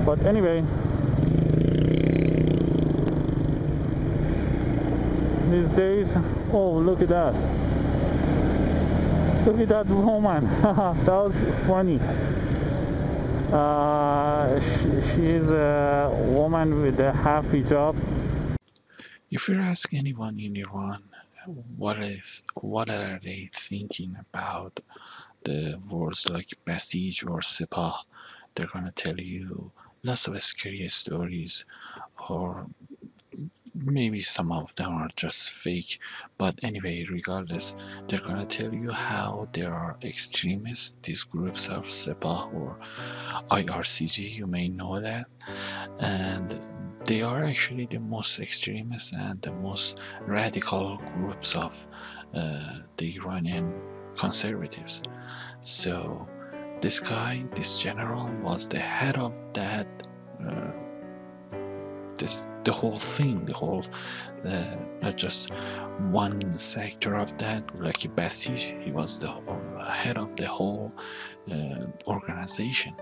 But anyway, these days, oh, look at that. Look at that woman. That was funny. She is a woman with a half hijab. If you ask anyone in Iran what are they thinking about the words like Basij or Sepah, they're gonna tell you lots of scary stories, or maybe some of them are just fake. But anyway, regardless, they're gonna tell you how there are extremists, these groups of Sepah or IRCG, you may know that, and they are actually the most extremist and the most radical groups of the Iranian conservatives. So this guy, this general, was the head of that, uh, the whole thing, the whole, not just one sector of that, like Basij. He was the head of the whole organization.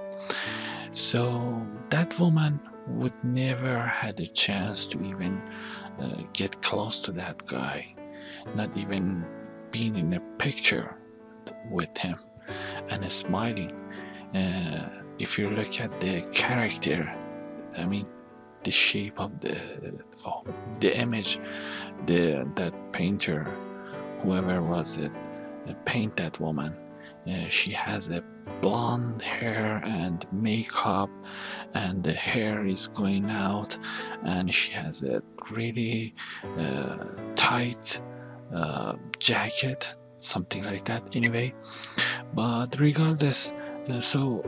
So that woman would never had a chance to even get close to that guy, not even being in a picture with him and smiling. If you look at the character, I mean, the shape of the image, that painter, whoever was it, paint that woman. She has a blonde hair and makeup, and the hair is going out, and she has a really tight jacket, something like that. Anyway, but regardless, so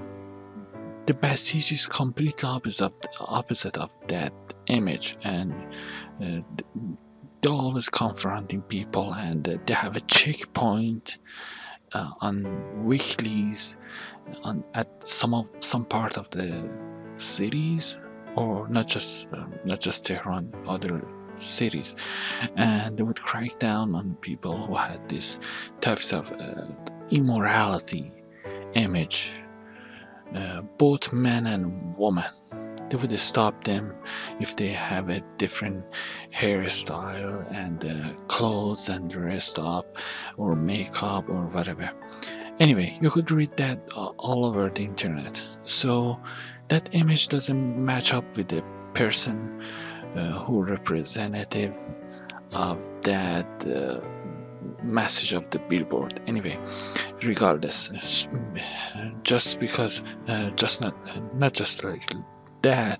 the Basij is completely opposite of that image, and they're always confronting people, and they have a checkpoint on weeklies at some part of the cities, or not just Tehran, other cities, and they would crack down on people who had these types of immorality image, both men and women. They would stop them if they have a different hairstyle and clothes and dressed up or makeup or whatever. Anyway, you could read that all over the internet. So that image doesn't match up with the person who representative of that message of the billboard. Anyway, regardless, just because, just not just like that,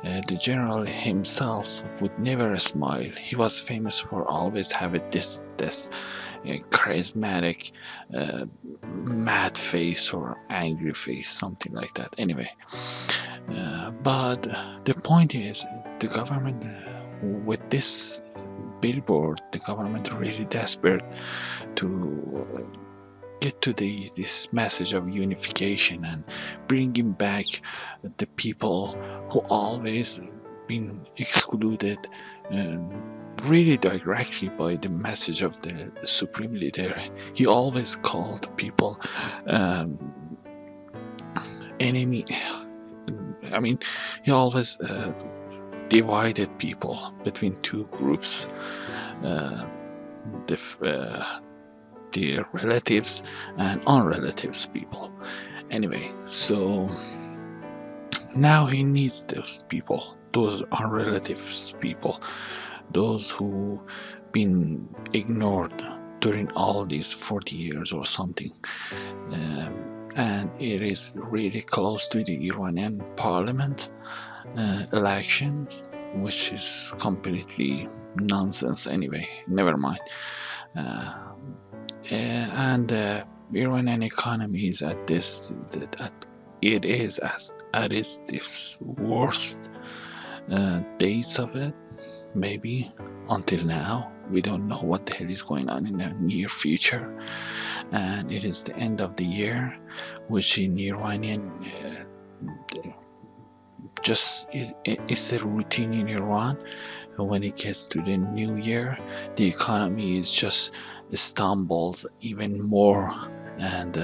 the general himself would never smile. He was famous for always having this charismatic mad face or angry face, something like that. Anyway, but the point is, the government, with this billboard, the government really desperate to get to this message of unification and bringing back the people who always been excluded, really directly by the message of the supreme leader. He always called people enemy. I mean, he always divided people between two groups, the relatives and unrelatives people. Anyway, so now he needs those people, those unrelatives people, those who been ignored during all these 40 years or something. And it is really close to the Iranian parliament elections, which is completely nonsense anyway, never mind. And the Iranian economy is at its worst days of it, maybe until now. We don't know what the hell is going on in the near future, and it is the end of the year, which in Iranian just is a routine in Iran. When it gets to the new year, the economy is just stumbles even more, and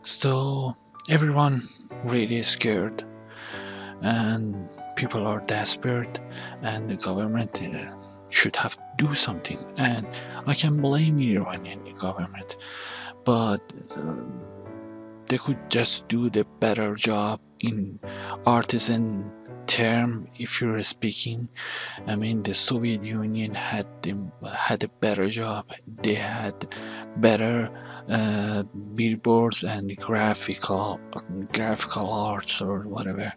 so everyone really scared. and people are desperate, and the government should have to do something. And I can blame Iranian government, but they could just do the better job in artisan term. If you're speaking, I mean, the Soviet Union had a better job. They had better billboards and graphical arts or whatever.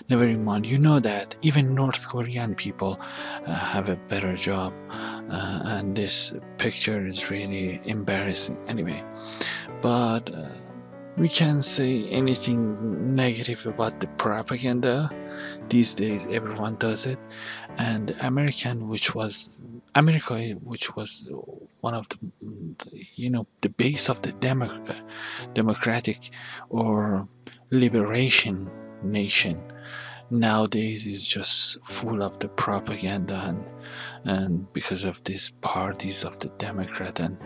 Never mind, you know that even North Korean people have a better job, and this picture is really embarrassing. Anyway, but we can't say anything negative about the propaganda. These days, everyone does it, and America, which was one of the, the base of the democratic or liberation nation, nowadays is just full of the propaganda, and because of these parties of the Democrat and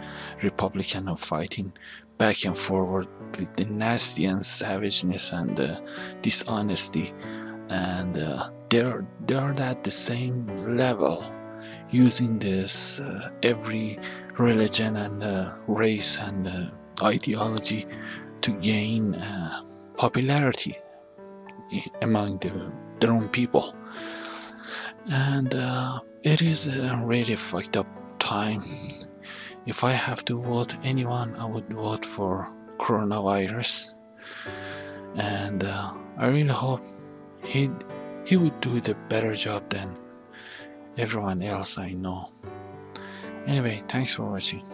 Republican are fighting back and forward with the nasty and savageness and dishonesty, and they're at the same level, using this every religion and race and ideology to gain popularity among their own people. And it is a really fucked up time. If I have to vote anyone, I would vote for coronavirus, and I really hope he would do the better job than everyone else I know. Anyway, thanks for watching.